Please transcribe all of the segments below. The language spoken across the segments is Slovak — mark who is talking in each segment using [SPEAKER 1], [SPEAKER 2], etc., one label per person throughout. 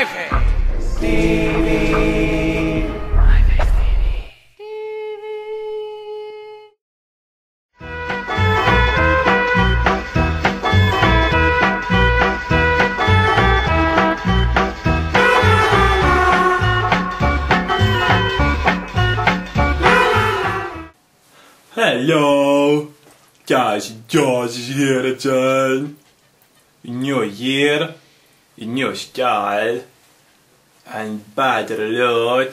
[SPEAKER 1] MyFace TV. MyFace TV.
[SPEAKER 2] Hello, guys is here again. New year, new style, and better luck.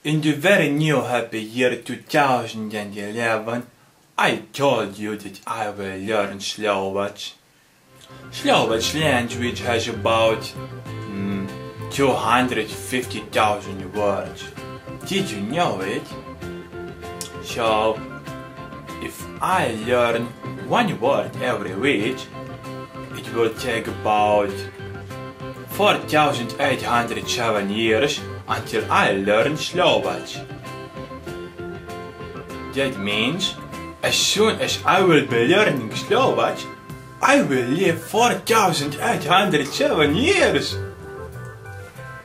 [SPEAKER 2] In the very new happy year 2011, I told you that I will learn Slovak. Slovak language has about 250,000 words. Did you know it? So, if I learn one word every week, it will take about 4,807 years until I learn Slovak. That means, as soon as I will be learning Slovak, I will live 4,807 years!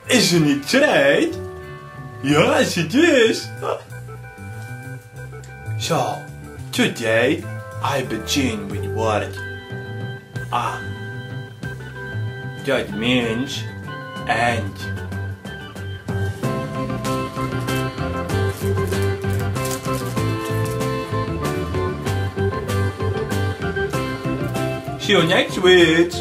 [SPEAKER 2] Isn't it great? Yes, it is! So, today I begin with word A. That means and. See you next week!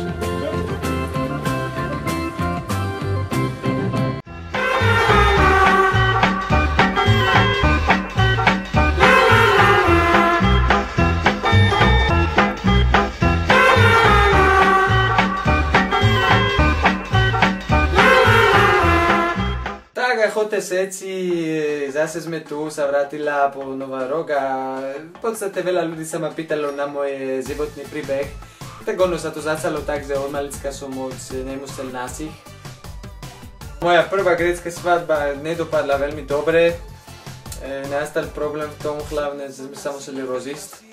[SPEAKER 3] Choďte všetci, zase sme tu, sa vrátila po Nový rok a v podstate veľa ľudí sa ma pýtalo na môj životný príbeh. Tak ono sa to začalo tak, že od malička som moc nemusel nasiť. Moja prvá grécka svadba nedopadla veľmi dobre. Nastal problém v tom hlavne, že sme sa museli rozísť.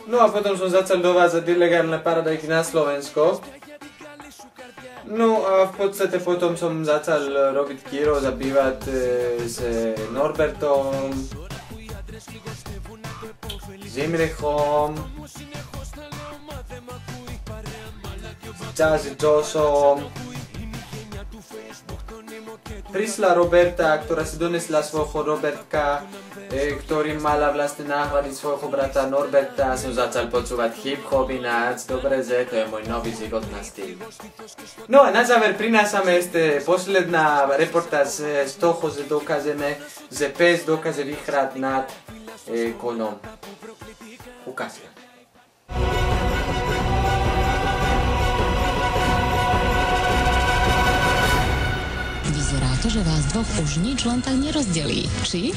[SPEAKER 3] No a potom som začal dovázať ilegálne paradajky na Slovensko. No a v podstate potom som začal robiť Kyros a bývať s Norbertom, s Imrechom, s Josom. Prišla Roberta, ktorá si donesla svojho Robertka, ktorý mala vlastne nahradiť svojho brata Norberta. Som začal počúvať hip-hop ináč, dobre, že to je môj nový životný styl. No a na záver prinášame ešte posledná reportáž z toho, že dokážeme, že pes dokáže vyhrať nad konom. Ukážem.
[SPEAKER 4] Vyzerá to, že vás dvoch už nič len tak nerozdelí, či?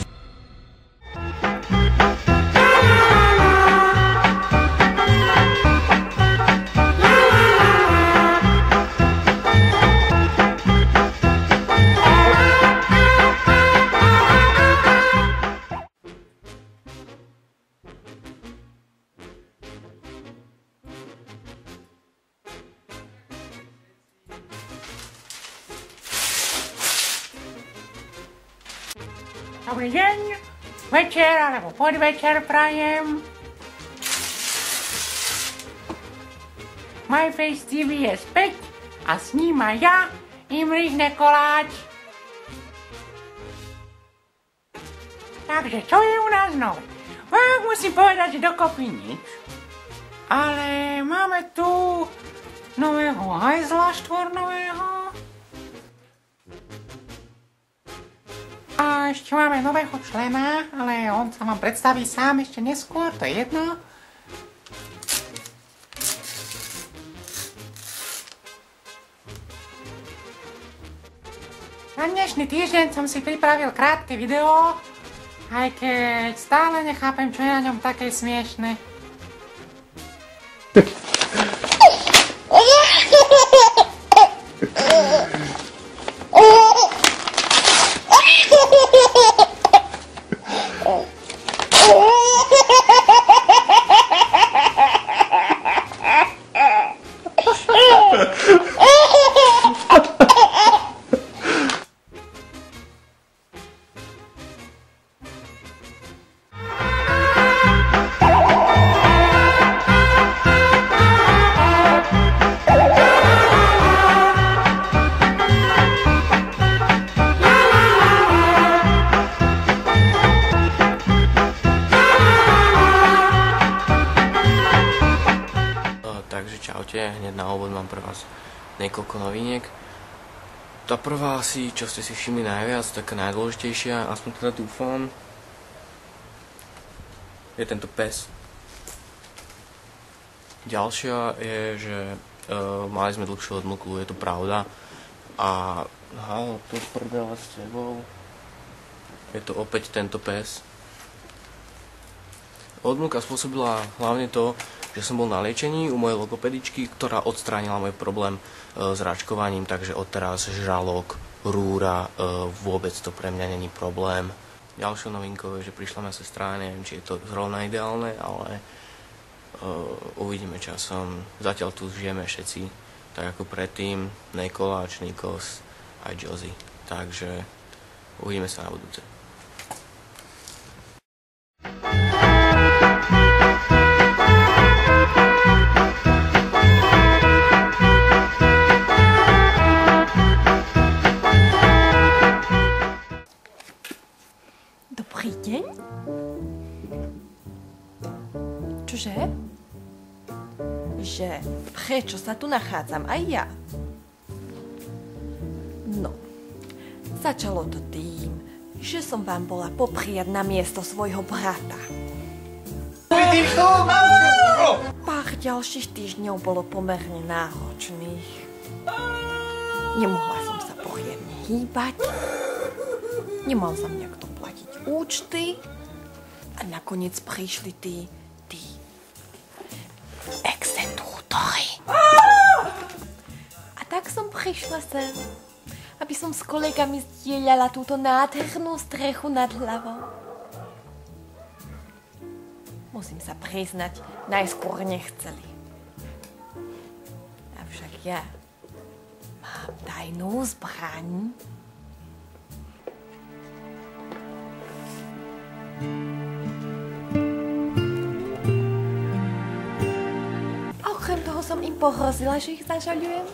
[SPEAKER 5] Dobrý deň, večer alebo podvečer prajem. MyFace TV je späť a s ním aj ja, Imrich Nekoláč. Takže čo je u nás nové? Musím povedať, že dokopy nič. Ale máme tu nového hajzla štvornového. A ešte máme nového člena, ale on sa vám predstaví sám ešte neskôr, to je jedno. Na dnešný týždeň som si pripravil krátke video, aj keď stále nechápem, čo je na ňom také smiešne.
[SPEAKER 6] Čaute, hneď na úvod mám pre vás niekoľko noviniek. Tá prvá asi, čo ste si všimli najviac, taká najdôležitejšia, aspoň teda dúfam, je tento pes. Ďalšia je, že mali sme dlhšiu odmlku, je to pravda. A to prdele s tebou. Je to opäť tento pes. Odmlka spôsobila hlavne to, že som bol na liečení u mojej logopedičky, ktorá odstránila môj problém s račkovaním, takže odteraz žralok, rúra, vôbec to pre mňa není problém. Ďalšou novinkou je, že prišla moja sestra, neviem, či je to zrovna ideálne, ale uvidíme časom. Zatiaľ tu žijeme všetci, tak ako predtým, Nikoláč, Nikos aj Jozy. Takže uvidíme sa na budúce.
[SPEAKER 7] Dobrý deň. Čože? Že prečo sa tu nachádzam aj ja? No, začalo to tým, že som vám bola popriať na miesto svojho brata. Pár ďalších týždňov bolo pomerne náročných. Nemohla som sa poriadne hýbať. Nemal sa mňa kto platiť účty. A nakoniec prišli tí exekútori. A tak som prišla sem, aby som s kolegami zdieľala túto nádhernú strechu nad hlavou. Musím sa priznať, najskôr nechceli. Avšak ja mám tajnú zbraň. Okrem toho som im pohrozila, že ich zažaľujem.